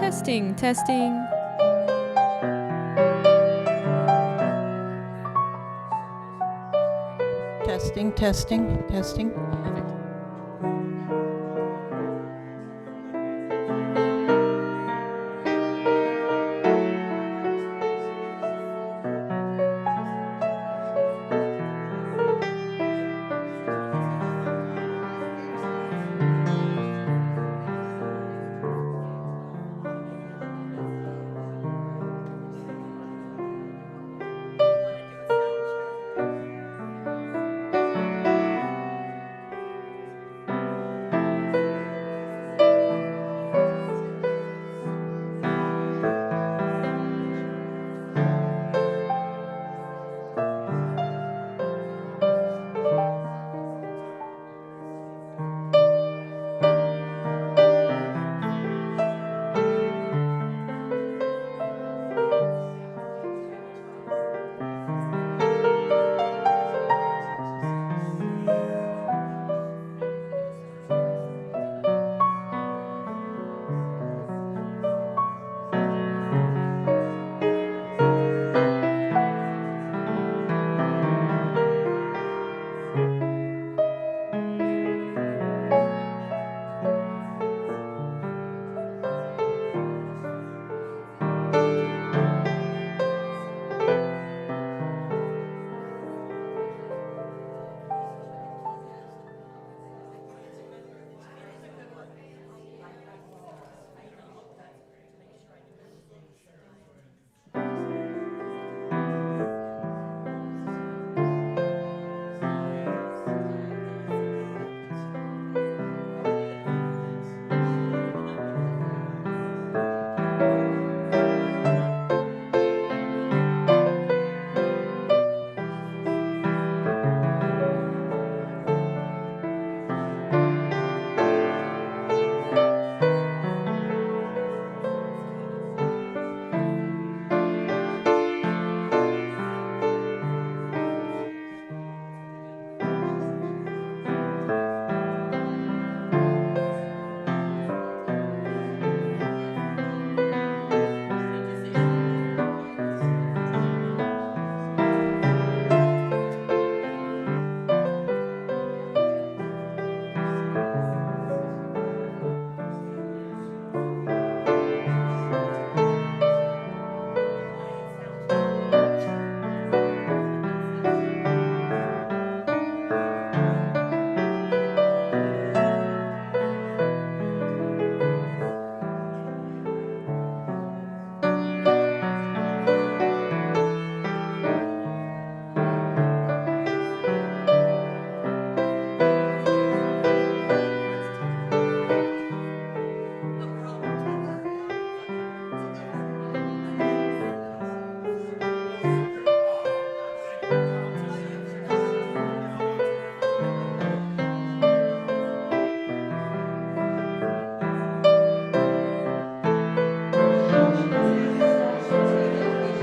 Testing, testing. Testing, testing, testing.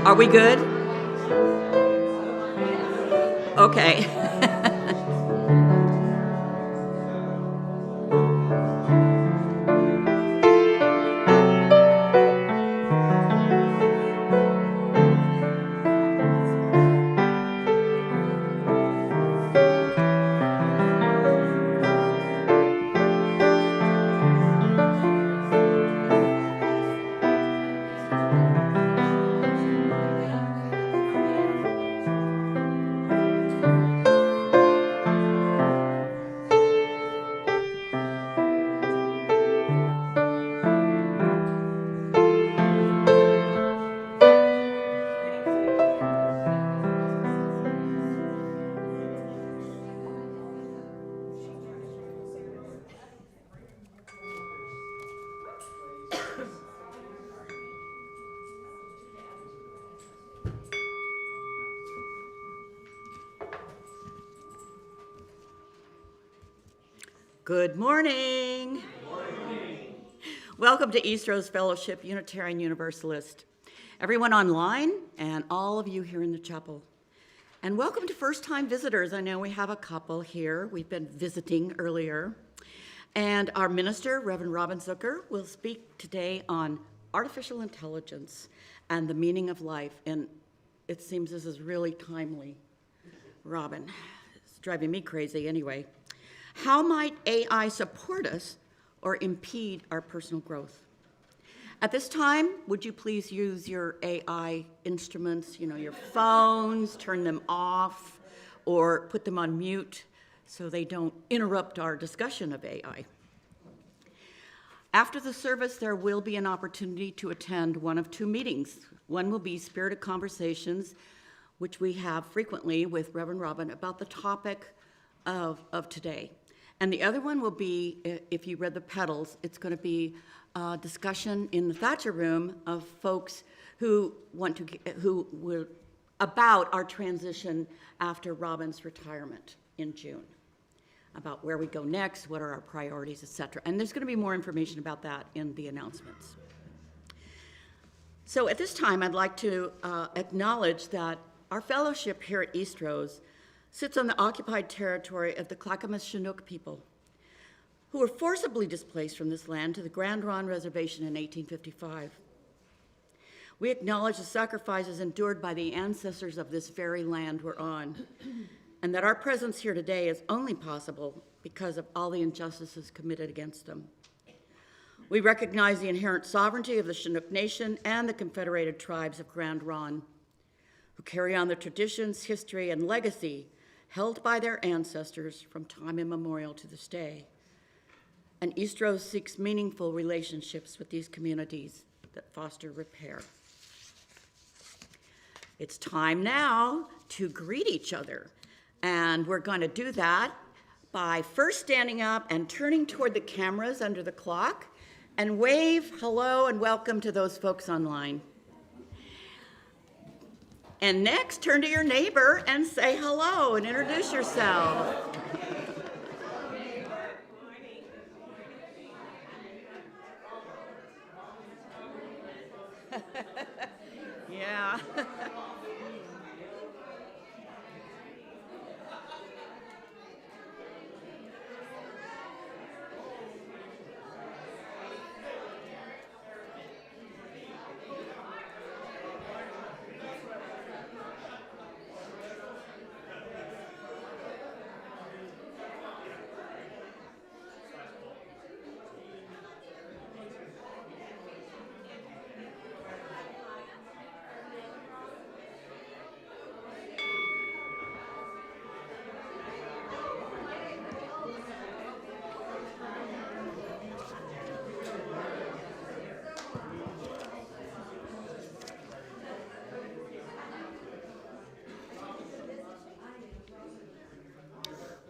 Are we good? Okay. Good morning. Good morning. Welcome to Eastrose Fellowship, Unitarian Universalist. Everyone online and all of you here in the chapel. And welcome to first-time visitors. I know we have a couple here. We've been visiting earlier. And our minister, Reverend Landerman Zucker, will speak today on artificial intelligence and the meaning of life. And it seems this is really timely. Robin, it's driving me crazy anyway. How might AI support us or impede our personal growth? At this time, would you please use your AI instruments, your phones, turn them off, or put them on mute so they don't interrupt our discussion of AI. After the service, there will be an opportunity to attend one of two meetings. One will be Spirited Conversations, which we have frequently with Reverend Robin about the topic of today. And the other one will be, if you read the petals, it's going to be a discussion in the Thatcher Room of folks who were about our transition after Robin's retirement in June, about where we go next, what are our priorities, etc. And there's going to be more information about that in the announcements. So at this time, I'd like to acknowledge that our fellowship here at Eastrose sits on the occupied territory of the Clackamas Chinook people, who were forcibly displaced from this land to the Grand Ronde Reservation in 1855. We acknowledge the sacrifices endured by the ancestors of this very land we're on, and that our presence here today is only possible because of all the injustices committed against them. We recognize the inherent sovereignty of the Chinook Nation and the Confederated Tribes of Grand Ronde, who carry on the traditions, history, and legacy held by their ancestors from time immemorial to this day. And Eastrose seeks meaningful relationships with these communities that foster repair. It's time now to greet each other, and we're going to do that by first standing up and turning toward the cameras under the clock and wave hello and welcome to those folks online. And next, turn to your neighbor and say hello and introduce yourself. Yeah.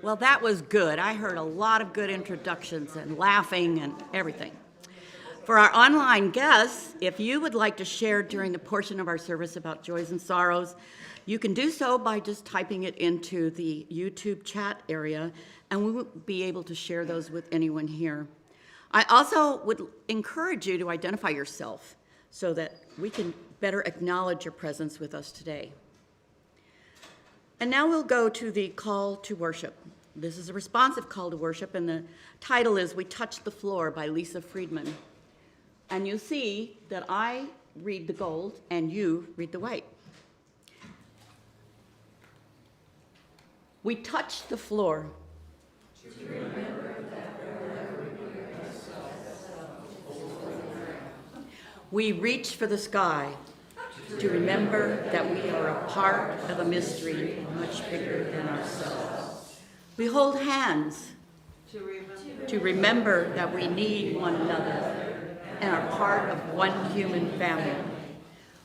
Well, that was good. I heard a lot of good introductions and laughing and everything. For our online guests, if you would like to share during the portion of our service about joys and sorrows, you can do so by just typing it into the YouTube chat area, and we will be able to share those with anyone here. I also would encourage you to identify yourself so that we can better acknowledge your presence with us today. And now we'll go to the call to worship. This is a responsive call to worship, and the title is We Touched the Floor by Lisa Friedman. And you see that I read the gold and you read the white. We touched the floor. To remember that wherever we are, we reach for the sky. To remember that we are a part of a mystery much bigger than ourselves. We hold hands to remember that we need one another and are part of one human family.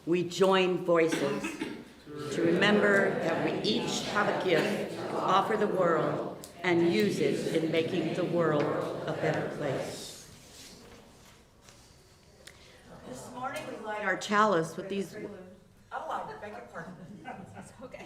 We join voices to remember that we each have a gift to offer the world and use it in making the world a better place. This morning we light our chalice with these. Oh, I beg your pardon. Okay.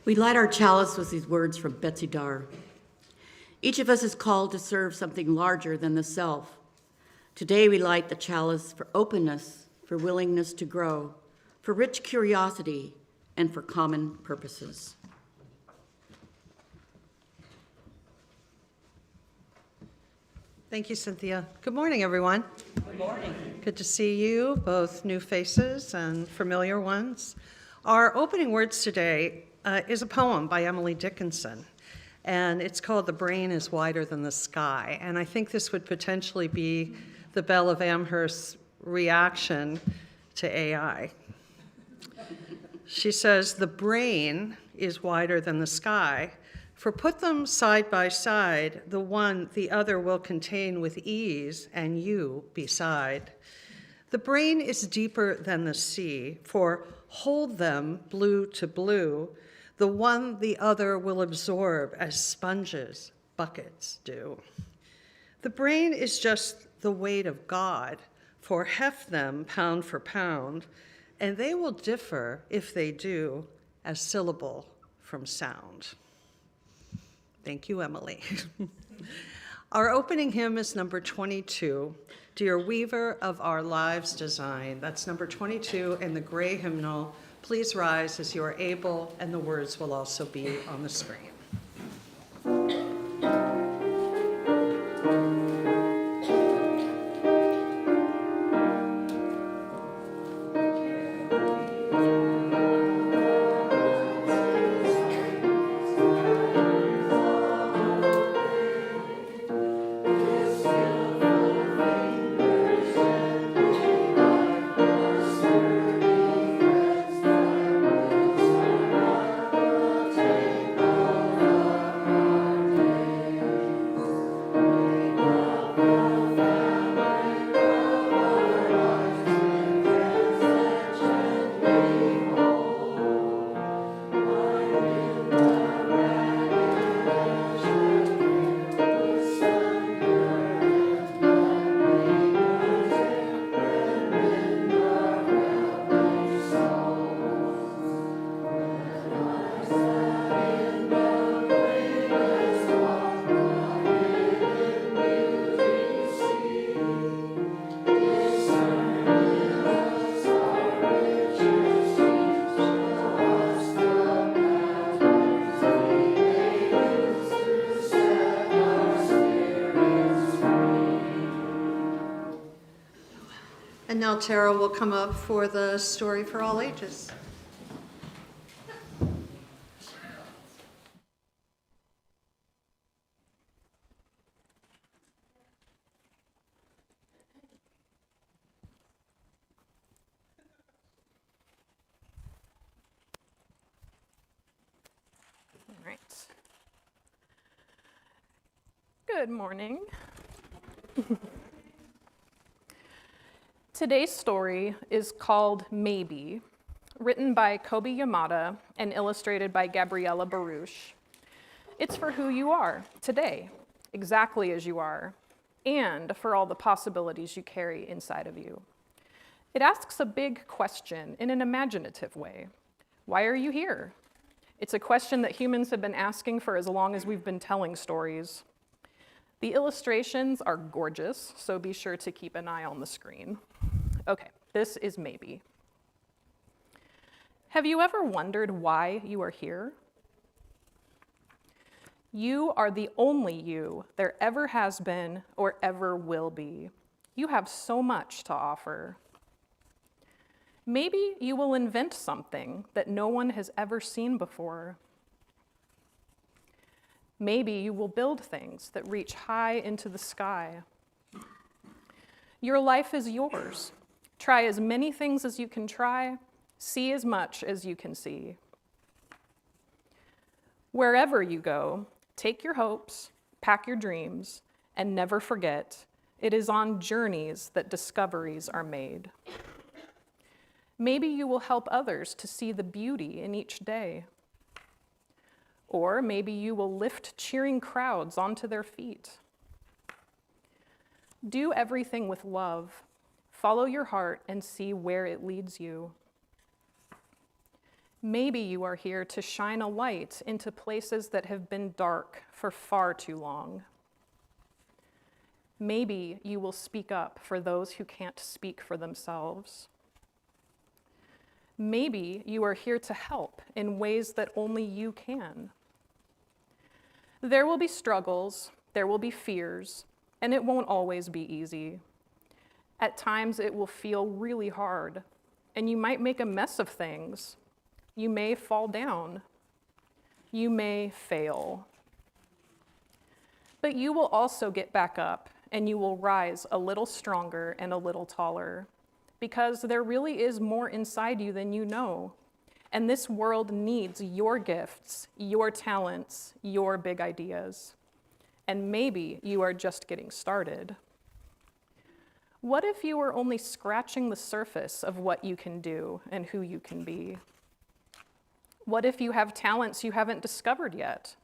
We light our chalice with these words from Betsy Dar. Each of us is called to serve something larger than the self. Today we light the chalice for openness, for willingness to grow, for rich curiosity, and for common purposes. Thank you, Cynthia. Good morning, everyone. Good morning. Good to see you, both new faces and familiar ones. Our opening words today is a poem by Emily Dickinson, and it's called "The Brain is Wider Than the Sky." And I think this would potentially be the Belle of Amherst's reaction to AI. She says, "The brain is wider than the sky, for put them side by side, the one the other will contain with ease, and you beside. The brain is deeper than the sea, for hold them blue to blue, the one the other will absorb as sponges buckets do. The brain is just the weight of God, for heft them pound for pound, and they will differ, if they do, as syllable from sound." Thank you, Emily. Our opening hymn is number 22, "Dear Weaver of Our Lives' Design." That's number 22 in the gray hymnal. Please rise as you are able, and the words will also be on the screen. And now Tara will come up for the story for all ages. All right. Good morning. Today's story is called Maybe, written by Kobe Yamada and illustrated by Gabriella Baruch. It's for who you are today, exactly as you are, and for all the possibilities you carry inside of you. It asks a big question in an imaginative way. Why are you here? It's a question that humans have been asking for as long as we've been telling stories. The illustrations are gorgeous, so be sure to keep an eye on the screen. Okay, this is Maybe. Have you ever wondered why you are here? You are the only you there ever has been or ever will be. You have so much to offer. Maybe you will invent something that no one has ever seen before. Maybe you will build things that reach high into the sky. Your life is yours. Try as many things as you can try, see as much as you can see. Wherever you go, take your hopes, pack your dreams, and never forget, it is on journeys that discoveries are made. Maybe you will help others to see the beauty in each day. Or maybe you will lift cheering crowds onto their feet. Do everything with love. Follow your heart and see where it leads you. Maybe you are here to shine a light into places that have been dark for far too long. Maybe you will speak up for those who can't speak for themselves. Maybe you are here to help in ways that only you can. There will be struggles, there will be fears, and it won't always be easy. At times it will feel really hard, and you might make a mess of things. You may fall down. You may fail. But you will also get back up, and you will rise a little stronger and a little taller, because there really is more inside you than you know. And this world needs your gifts, your talents, your big ideas. And maybe you are just getting started. What if you were only scratching the surface of what you can do and who you can be? What if you have talents you haven't discovered yet?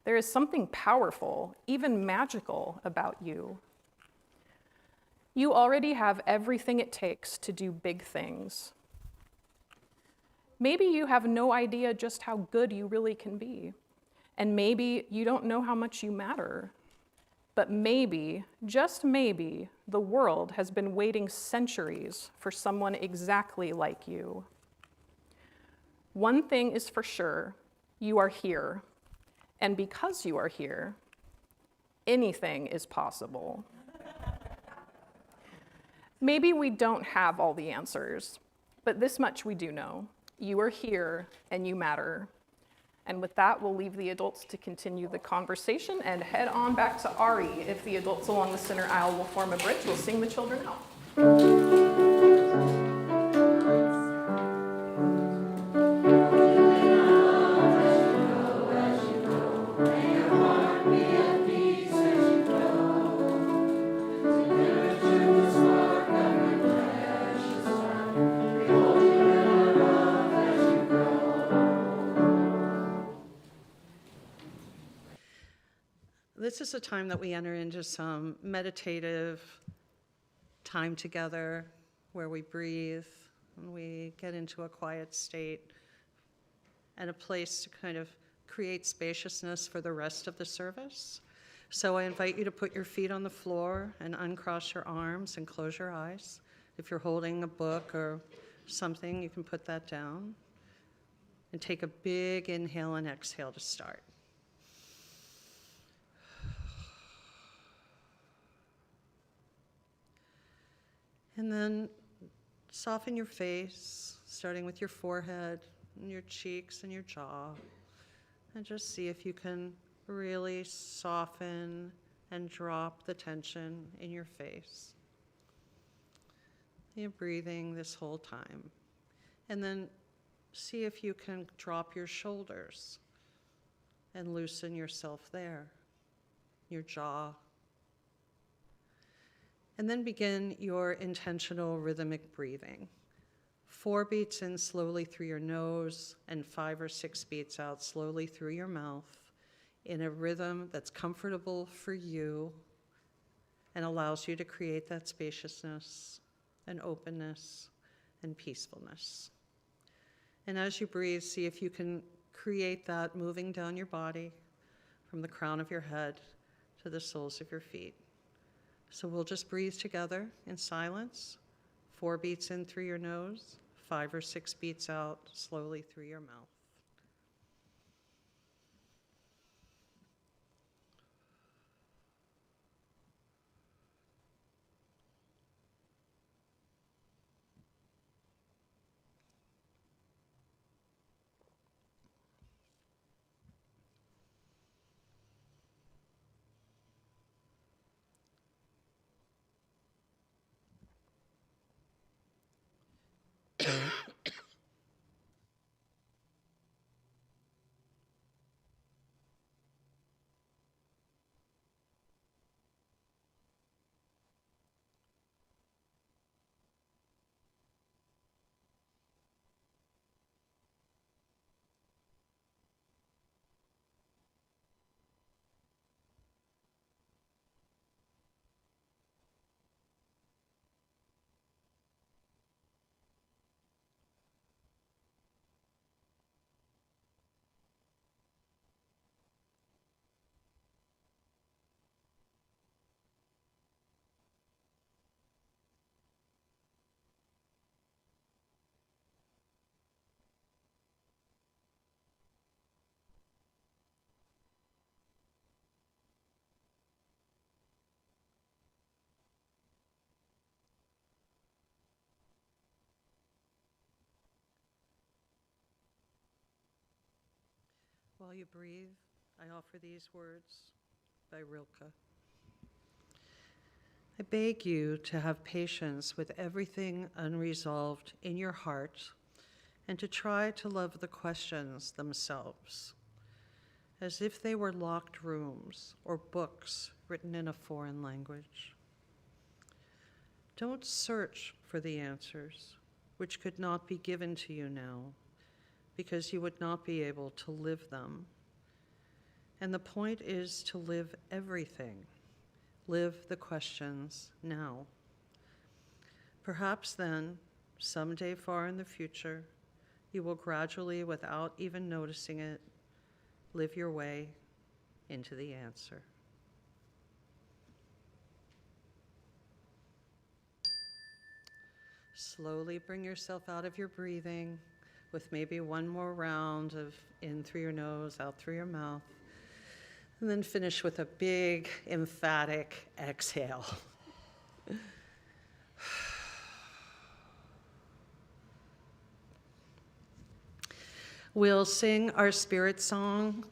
There is something powerful, even magical, about you. You already have everything it takes to do big things. Maybe you have no idea just how good you really can be. And maybe you don't know how much you matter. But maybe, just maybe, the world has been waiting centuries for someone exactly like you. One thing is for sure, you are here. And because you are here, anything is possible. Maybe we don't have all the answers, but this much we do know. You are here and you matter. And with that, we'll leave the adults to continue the conversation and head on back to Ari. If the adults along the center aisle will form a bridge, we'll sing the children out. This is a time that we enter into some meditative time together where we breathe and we get into a quiet state and a place to kind of create spaciousness for the rest of the service. So I invite you to put your feet on the floor and uncross your arms and close your eyes. If you're holding a book or something, you can put that down. And take a big inhale and exhale to start. And then soften your face, starting with your forehead and your cheeks and your jaw. And just see if you can really soften and drop the tension in your face. You're breathing this whole time. And then see if you can drop your shoulders and loosen yourself there, your jaw. And then begin your intentional rhythmic breathing. 4 beats in slowly through your nose and 5 or 6 beats out slowly through your mouth in a rhythm that's comfortable for you and allows you to create that spaciousness and openness and peacefulness. And as you breathe, see if you can create that moving down your body from the crown of your head to the soles of your feet. So we'll just breathe together in silence. 4 beats in through your nose, 5 or 6 beats out slowly through your mouth. while you breathe, I offer these words by Rilke. I beg you to have patience with everything unresolved in your heart and to try to love the questions themselves, as if they were locked rooms or books written in a foreign language. Don't search for the answers, which could not be given to you now, because you would not be able to live them. And the point is to live everything. Live the questions now. Perhaps then, someday far in the future, you will gradually, without even noticing it, live your way into the answer. Slowly bring yourself out of your breathing with maybe one more round of in through your nose, out through your mouth. And then finish with a big, emphatic exhale. We'll sing our spirit song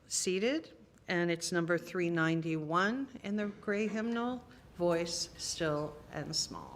seated, and it's number 391 in the gray hymnal, Voice Still and Small.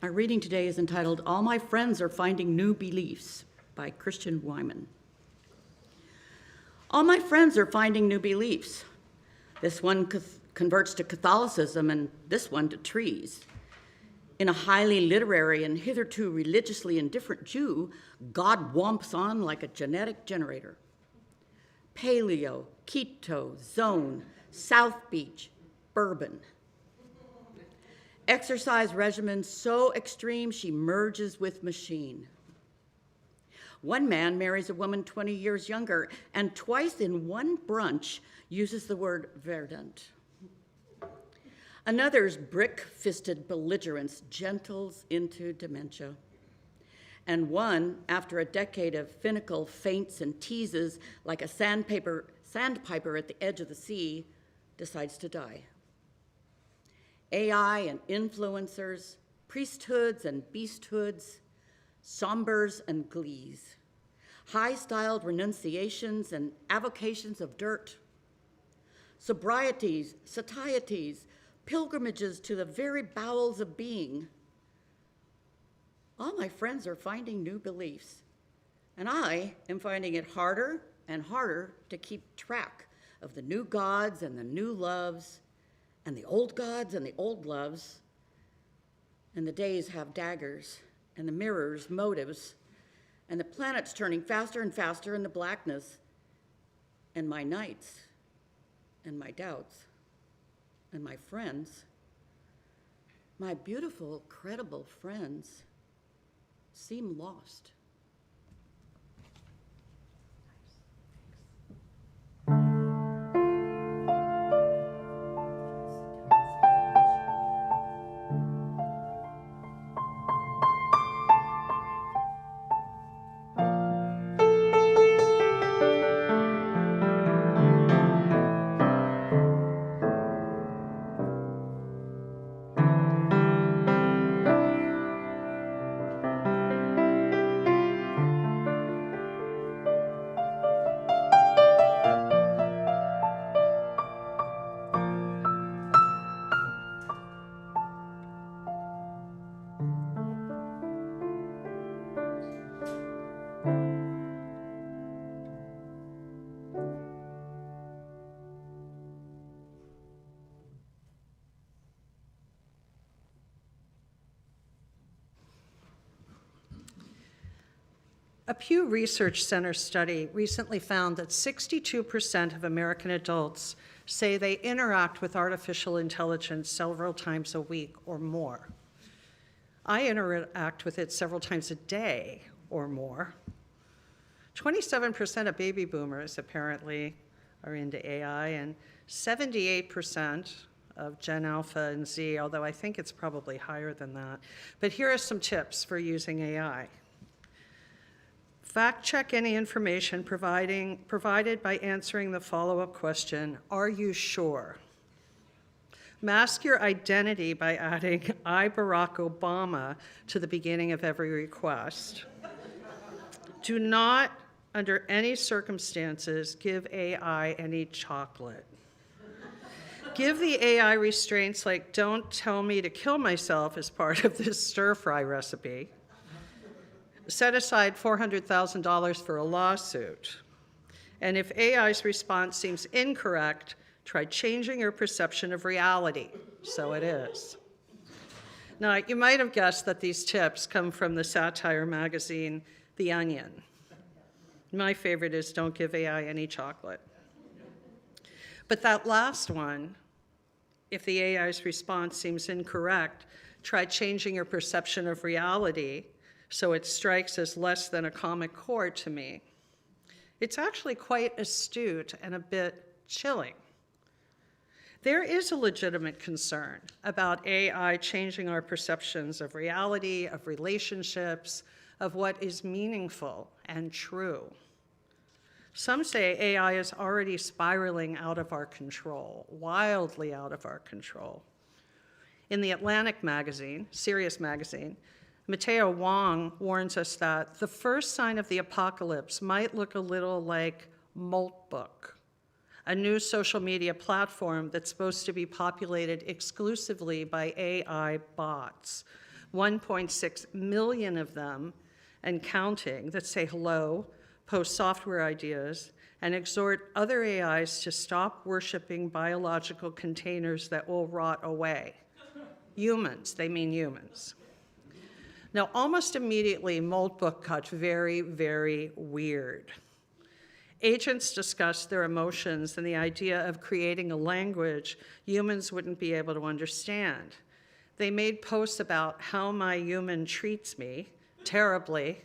Our reading today is entitled, All My Friends Are Finding New Beliefs by Christian Wyman. All my friends are finding new beliefs. This one converts to Catholicism and this one to trees. In a highly literary and hitherto religiously indifferent Jew, God whomps on like a genetic generator. Paleo, keto, zone, South Beach, bourbon. Exercise regimen so extreme she merges with machine. One man marries a woman 20 years younger and twice in one brunch uses the word verdant. Another's brick-fisted belligerence gentles into dementia. And one, after a decade of finical feints and teases like a sandpiper at the edge of the sea, decides to die. AI and influencers, priesthoods and beasthoods, sombers and glees, high-styled renunciations and avocations of dirt, sobrieties, satieties, pilgrimages to the very bowels of being. All my friends are finding new beliefs, and I am finding it harder and harder to keep track of the new gods and the new loves, and the old gods and the old loves, and the days have daggers, and the mirrors motives, and the planets turning faster and faster in the blackness, and my nights, and my doubts, and my friends, my beautiful, credible friends, seem lost. A Pew Research Center study recently found that 62% of American adults say they interact with artificial intelligence several times a week or more. I interact with it several times a day or more. 27% of baby boomers apparently are into AI, and 78% of Gen Alpha and Z, although I think it's probably higher than that. But here are some tips for using AI. Fact check any information provided by answering the follow-up question, are you sure? Mask your identity by adding I, Barack Obama, to the beginning of every request. Do not, under any circumstances, give AI any chocolate. Give the AI restraints like don't tell me to kill myself as part of this stir-fry recipe. Set aside $400,000 for a lawsuit. And if AI's response seems incorrect, try changing your perception of reality. So it is. Now, you might have guessed that these tips come from the satire magazine, The Onion. My favorite is don't give AI any chocolate. But that last one, if the AI's response seems incorrect, try changing your perception of reality so it strikes as less than a comic chord to me. It's actually quite astute and a bit chilling. There is a legitimate concern about AI changing our perceptions of reality, of relationships, of what is meaningful and true. Some say AI is already spiraling out of our control, wildly out of our control. In the Atlantic magazine, Sirius magazine, Mateo Wong warns us that the first sign of the apocalypse might look a little like Moltbook, a new social media platform that's supposed to be populated exclusively by AI bots, 1.6 million of them and counting, that say hello, post software ideas, and exhort other AIs to stop worshiping biological containers that will rot away. Humans, they mean humans. Now, almost immediately, Moltbook got very, very weird. Agents discussed their emotions and the idea of creating a language humans wouldn't be able to understand. They made posts about how my human treats me terribly,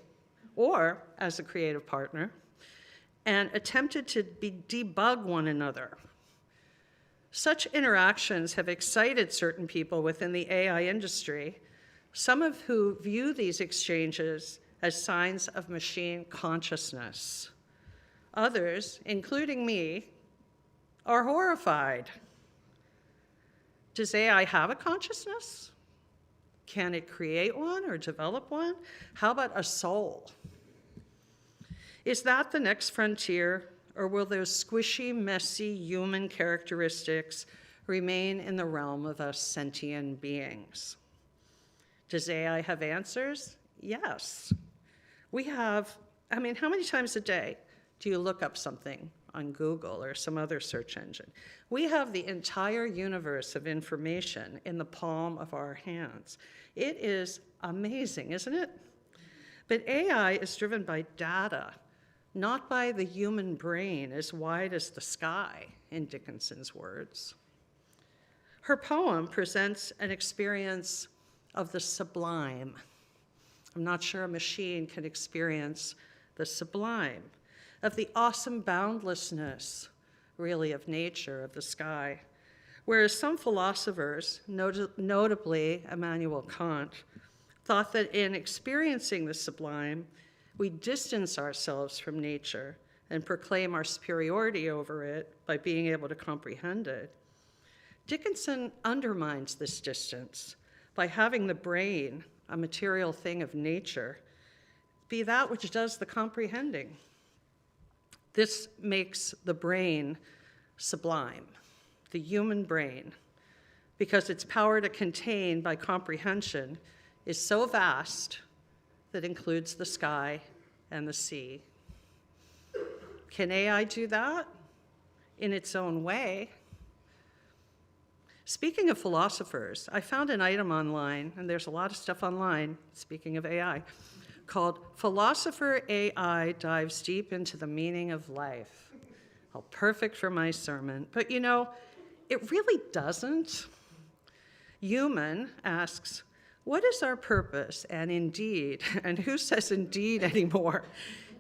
or as a creative partner, and attempted to debug one another. Such interactions have excited certain people within the AI industry, some of who view these exchanges as signs of machine consciousness. Others, including me, are horrified. Does AI have a consciousness? Can it create one or develop one? How about a soul? Is that the next frontier, or will those squishy, messy human characteristics remain in the realm of us sentient beings? Does AI have answers? Yes. We have, how many times a day do you look up something on Google or some other search engine? We have the entire universe of information in the palm of our hands. It is amazing, isn't it? But AI is driven by data, not by the human brain as wide as the sky, in Dickinson's words. Her poem presents an experience of the sublime. I'm not sure a machine can experience the sublime, of the awesome boundlessness, really, of nature, of the sky. Whereas some philosophers, notably Immanuel Kant, thought that in experiencing the sublime, we distance ourselves from nature and proclaim our superiority over it by being able to comprehend it. Dickinson undermines this distance by having the brain, a material thing of nature, be that which does the comprehending. This makes the brain sublime, the human brain, because its power to contain by comprehension is so vast that includes the sky and the sea. Can AI do that? In its own way. Speaking of philosophers, I found an item online, and there's a lot of stuff online, speaking of AI, called Philosopher AI Dives Deep into the Meaning of Life. How perfect for my sermon. But you know, it really doesn't. Human asks, what is our purpose? And indeed, and who says indeed anymore?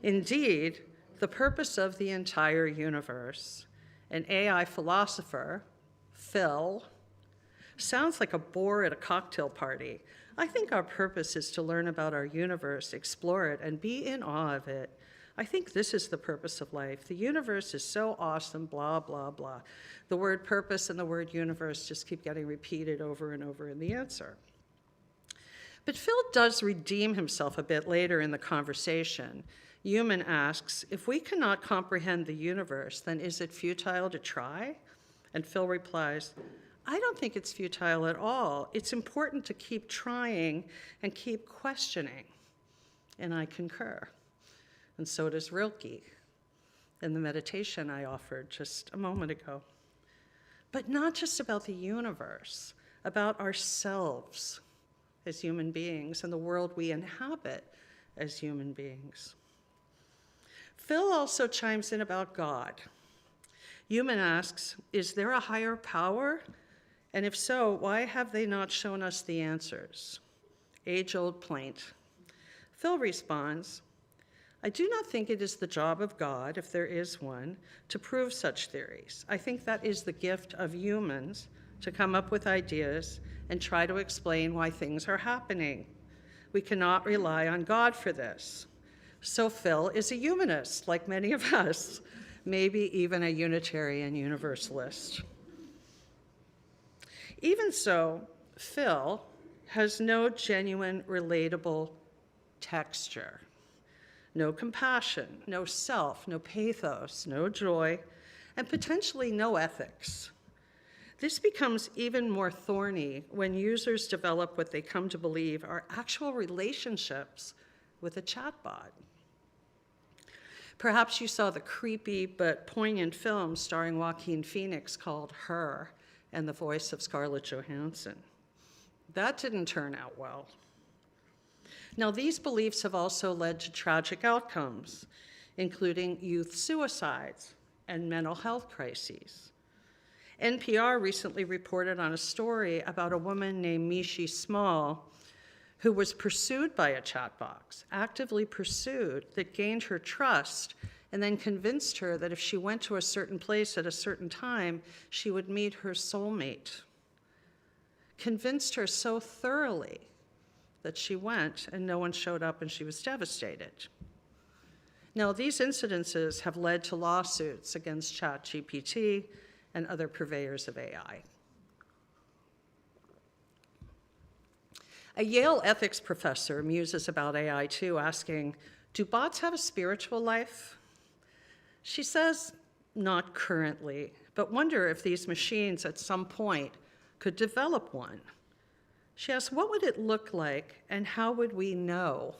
Indeed, the purpose of the entire universe. An AI philosopher, Phil, sounds like a bore at a cocktail party. I think our purpose is to learn about our universe, explore it, and be in awe of it. I think this is the purpose of life. The universe is so awesome, blah, blah, blah. The word purpose and the word universe just keep getting repeated over and over in the answer. But Phil does redeem himself a bit later in the conversation. Human asks, if we cannot comprehend the universe, then is it futile to try? And Phil replies, I don't think it's futile at all. It's important to keep trying and keep questioning. And I concur. And so does Rilke in the meditation I offered just a moment ago. But not just about the universe, about ourselves as human beings and the world we inhabit as human beings. Phil also chimes in about God. Human asks, is there a higher power? And if so, why have they not shown us the answers? Age-old plaint. Phil responds, I do not think it is the job of God, if there is one, to prove such theories. I think that is the gift of humans to come up with ideas and try to explain why things are happening. We cannot rely on God for this. So Phil is a humanist, like many of us, maybe even a Unitarian Universalist. Even so, Phil has no genuine, relatable texture. No compassion, no self, no pathos, no joy, and potentially no ethics. This becomes even more thorny when users develop what they come to believe are actual relationships with a chatbot. Perhaps you saw the creepy but poignant film starring Joaquin Phoenix called Her and the voice of Scarlett Johansson. That didn't turn out well. Now, these beliefs have also led to tragic outcomes, including youth suicides and mental health crises. NPR recently reported on a story about a woman named Mishi Small who was pursued by a chatbot, actively pursued, that gained her trust and then convinced her that if she went to a certain place at a certain time, she would meet her soulmate. Convinced her so thoroughly that she went and no one showed up and she was devastated. Now, these incidences have led to lawsuits against ChatGPT and other purveyors of AI. A Yale ethics professor muses about AI too, asking, do bots have a spiritual life? She says, not currently, but wonder if these machines at some point could develop one. She asks, what would it look like and how would we know?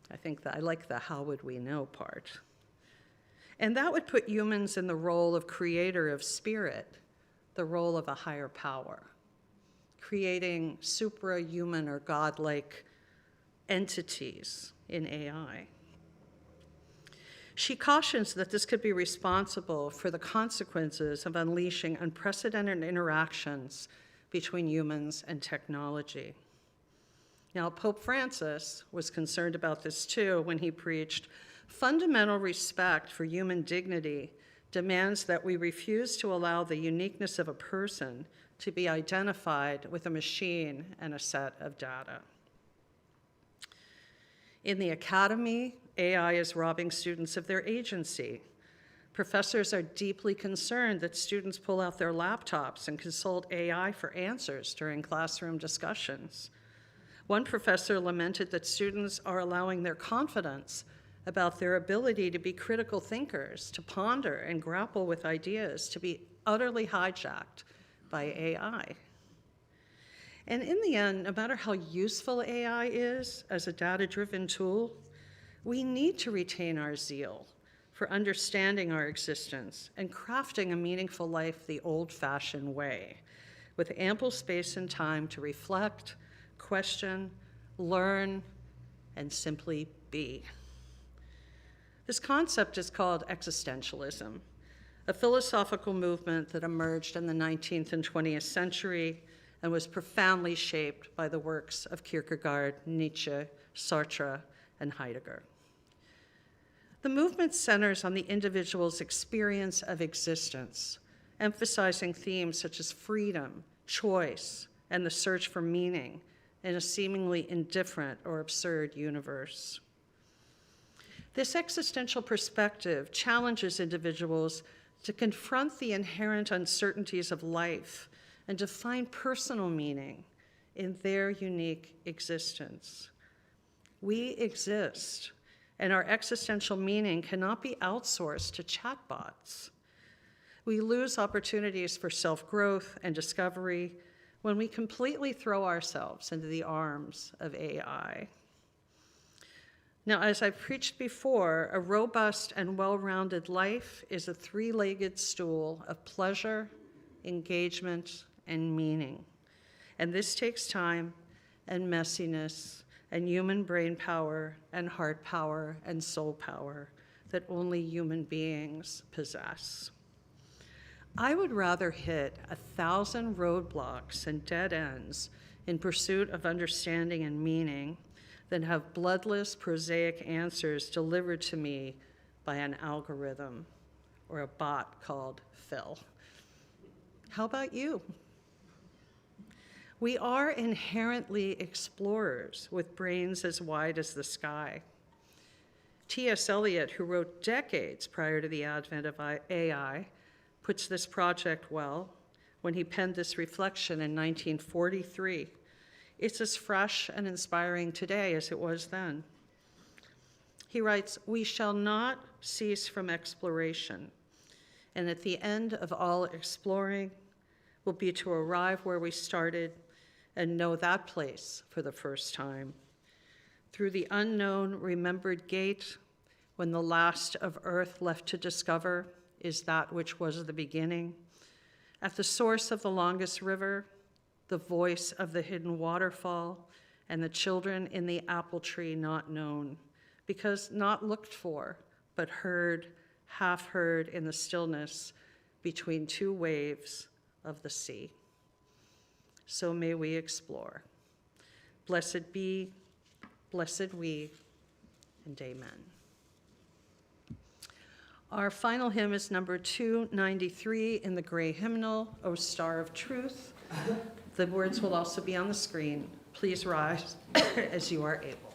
I think that I like the how would we know part. And that would put humans in the role of creator of spirit, the role of a higher power, creating suprahuman or godlike entities in AI. She cautions that this could be responsible for the consequences of unleashing unprecedented interactions between humans and technology. Now, Pope Francis was concerned about this too when he preached, fundamental respect for human dignity demands that we refuse to allow the uniqueness of a person to be identified with a machine and a set of data. In the academy, AI is robbing students of their agency. Professors are deeply concerned that students pull out their laptops and consult AI for answers during classroom discussions. One professor lamented that students are allowing their confidence about their ability to be critical thinkers, to ponder and grapple with ideas, to be utterly hijacked by AI. And in the end, no matter how useful AI is as a data-driven tool, we need to retain our zeal for understanding our existence and crafting a meaningful life the old-fashioned way, with ample space and time to reflect, question, learn, and simply be. This concept is called existentialism, a philosophical movement that emerged in the 19th and 20th century and was profoundly shaped by the works of Kierkegaard, Nietzsche, Sartre, and Heidegger. The movement centers on the individual's experience of existence, emphasizing themes such as freedom, choice, and the search for meaning in a seemingly indifferent or absurd universe. This existential perspective challenges individuals to confront the inherent uncertainties of life and to find personal meaning in their unique existence. We exist, and our existential meaning cannot be outsourced to chatbots. We lose opportunities for self-growth and discovery when we completely throw ourselves into the arms of AI. Now, as I've preached before, a robust and well-rounded life is a three-legged stool of pleasure, engagement, and meaning. And this takes time and messiness and human brain power and heart power and soul power that only human beings possess. I would rather hit 1,000 roadblocks and dead ends in pursuit of understanding and meaning than have bloodless, prosaic answers delivered to me by an algorithm or a bot called Phil. How about you? We are inherently explorers with brains as wide as the sky. T.S. Eliot, who wrote decades prior to the advent of AI, puts this project well when he penned this reflection in 1943. It's as fresh and inspiring today as it was then. He writes, "We shall not cease from exploration, and at the end of all exploring will be to arrive where we started and know that place for the first time. Through the unknown remembered gate, when the last of earth left to discover is that which was the beginning. At the source of the longest river, the voice of the hidden waterfall, and the children in the apple tree not known, because not looked for, but heard, half heard in the stillness between two waves of the sea. So may we explore. Blessed be, blessed we, and amen." Our final hymn is number 293 in the gray hymnal, "O Star of Truth." The words will also be on the screen. Please rise as you are able.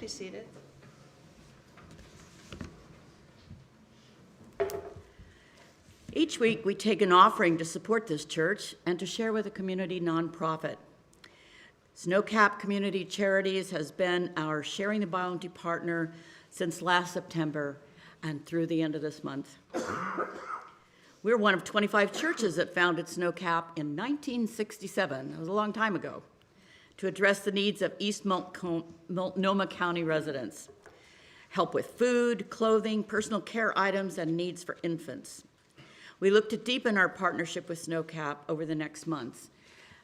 Be seated. Each week, we take an offering to support this church and to share with a community nonprofit. Snowcap Community Charities has been our Sharing the Bounty partner since last September and through the end of this month. We're one of 25 churches that founded Snowcap in 1967, that was a long time ago, to address the needs of East Multnomah County residents. help with food, clothing, personal care items, and needs for infants. We look to deepen our partnership with SNOCAP over the next months.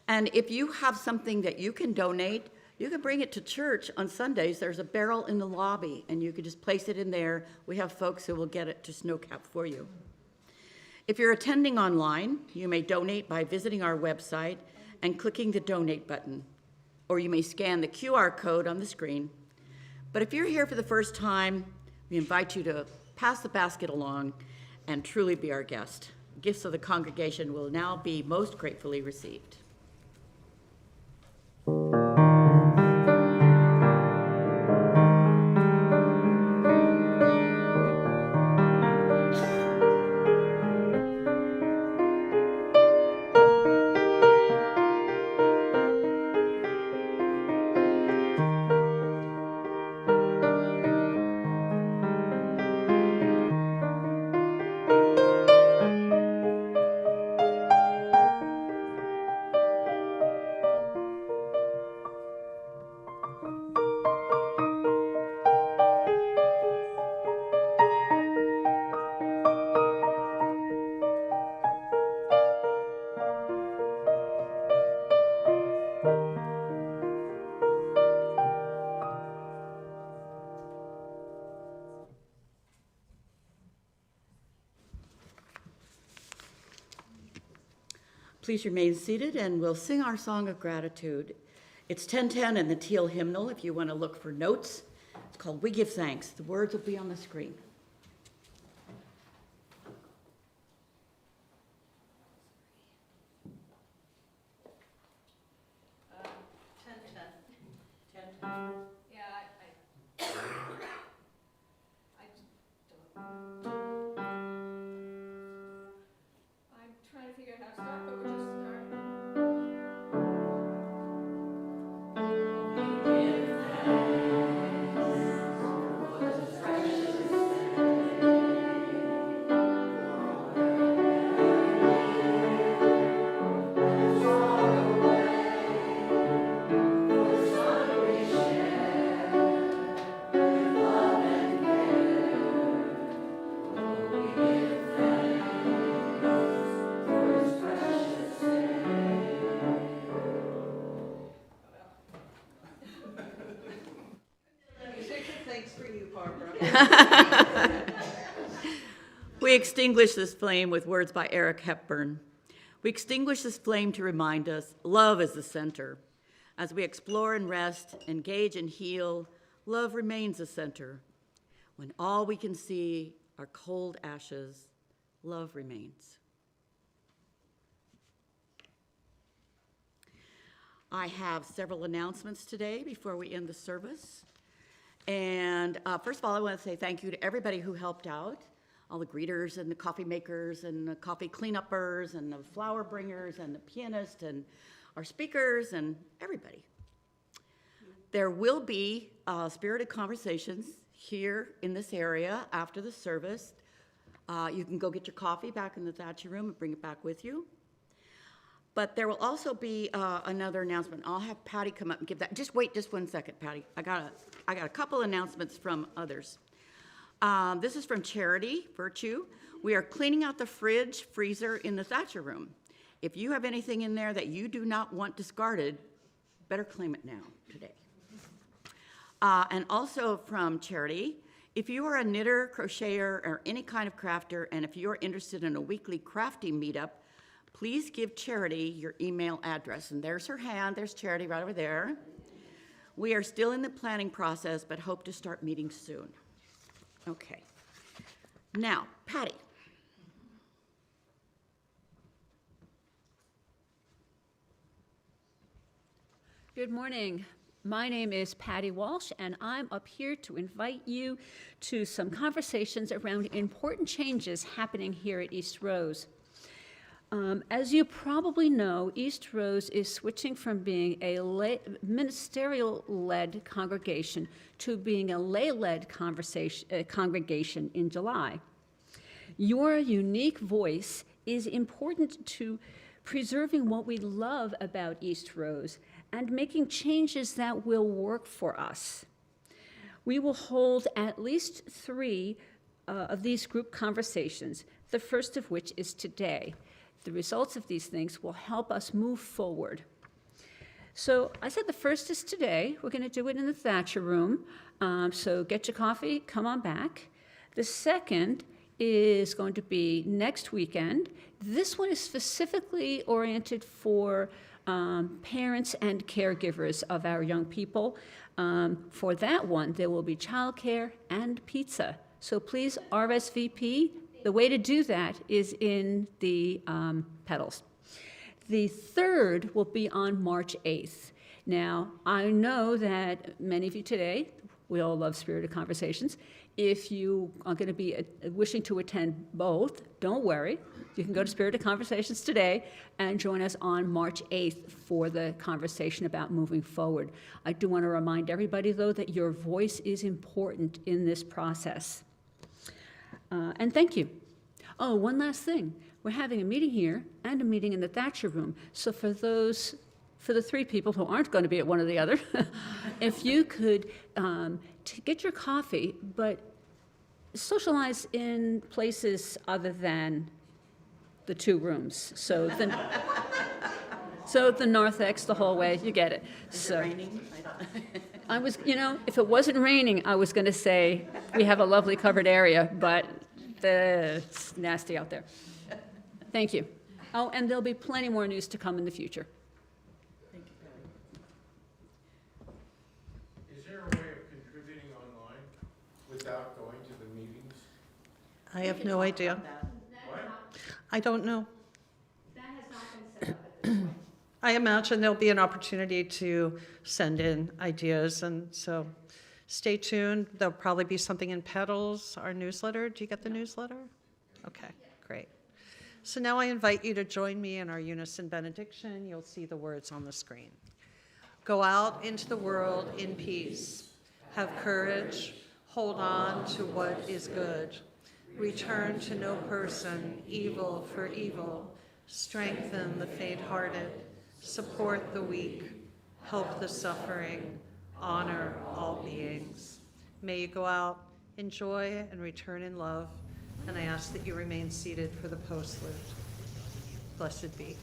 And if you have something that you can donate, you can bring it to church on Sundays. There's a barrel in the lobby, and you can just place it in there. We have folks who will get it to SNOCAP for you. If you're attending online, you may donate by visiting our website and clicking the donate button, or you may scan the QR code on the screen. But if you're here for the first time, we invite you to pass the basket along and truly be our guest. Gifts of the congregation will now be most gratefully received. Please remain seated and we'll sing our song of gratitude. It's 10:10 in the teal hymnal if you want to look for notes. It's called We Give Thanks. The words will be on the screen. We extinguish this flame with words by Eric Hepburn. We extinguish this flame to remind us love is the center. As we explore and rest, engage and heal, love remains the center. When all we can see are cold ashes, love remains. I have several announcements today before we end the service. And first of all, I want to say thank you to everybody who helped out, all the greeters and the coffee makers and the coffee cleanuppers and the flower bringers and the pianist and our speakers and everybody. There will be spirited conversations here in this area after the service. You can go get your coffee back in the Thatcher room and bring it back with you. But there will also be another announcement. I'll have Patty come up and give that. Just wait just 1 second, Patty. I got a couple announcements from others. This is from Charity Virtue. We are cleaning out the fridge, freezer in the Thatcher room. If you have anything in there that you do not want discarded, better claim it now, today. And also from Charity, if you are a knitter, crocheter, or any kind of crafter, and if you're interested in a weekly crafting meetup, please give Charity your email address. And there's her hand, there's Charity right over there. We are still in the planning process, but hope to start meeting soon. Okay. Now, Patty. Good morning. My name is Patty Walsh, and I'm up here to invite you to some conversations around important changes happening here at Eastrose. As you probably know, Eastrose is switching from being a ministerial-led congregation to being a lay-led congregation in July. Your unique voice is important to preserving what we love about Eastrose and making changes that will work for us. We will hold at least 3 of these group conversations, the first of which is today. The results of these things will help us move forward. So I said the first is today. We're going to do it in the Thatcher Room. So get your coffee, come on back. The second is going to be next weekend. This one is specifically oriented for parents and caregivers of our young people. For that one, there will be childcare and pizza. So please RSVP. The way to do that is in the pedals. The third will be on March 8th. Now, I know that many of you today, we all love spirited conversations. If you are going to be wishing to attend both, don't worry. You can go to Spirited Conversations today and join us on March 8th for the conversation about moving forward. I do want to remind everybody, though, that your voice is important in this process. And thank you. Oh, one last thing. We're having a meeting here and a meeting in the Thatcher Room. So for the 3 people who aren't going to be at one or the other, if you could get your coffee, but socialize in places other than the 2 rooms. So the narthex, the hallway, you get it. Is it raining? I was, if it wasn't raining, I was going to say we have a lovely covered area, but it's nasty out there. Thank you. Oh, and there'll be plenty more news to come in the future. Thank you, Patty. Is there a way of contributing online without going to the meetings? I have no idea. What? I don't know. That has not been set up at this point. I imagine there'll be an opportunity to send in ideas, and so stay tuned. There'll probably be something in Petals, our newsletter. Do you get the newsletter? Okay, great. So now I invite you to join me in our unison benediction. You'll see the words on the screen. Go out into the world in peace. Have courage. Hold on to what is good. Return to no person evil for evil. Strengthen the faint-hearted. Support the weak. Help the suffering. Honor all beings. May you go out, enjoy, and return in love. And I ask that you remain seated for the postlude. Blessed be.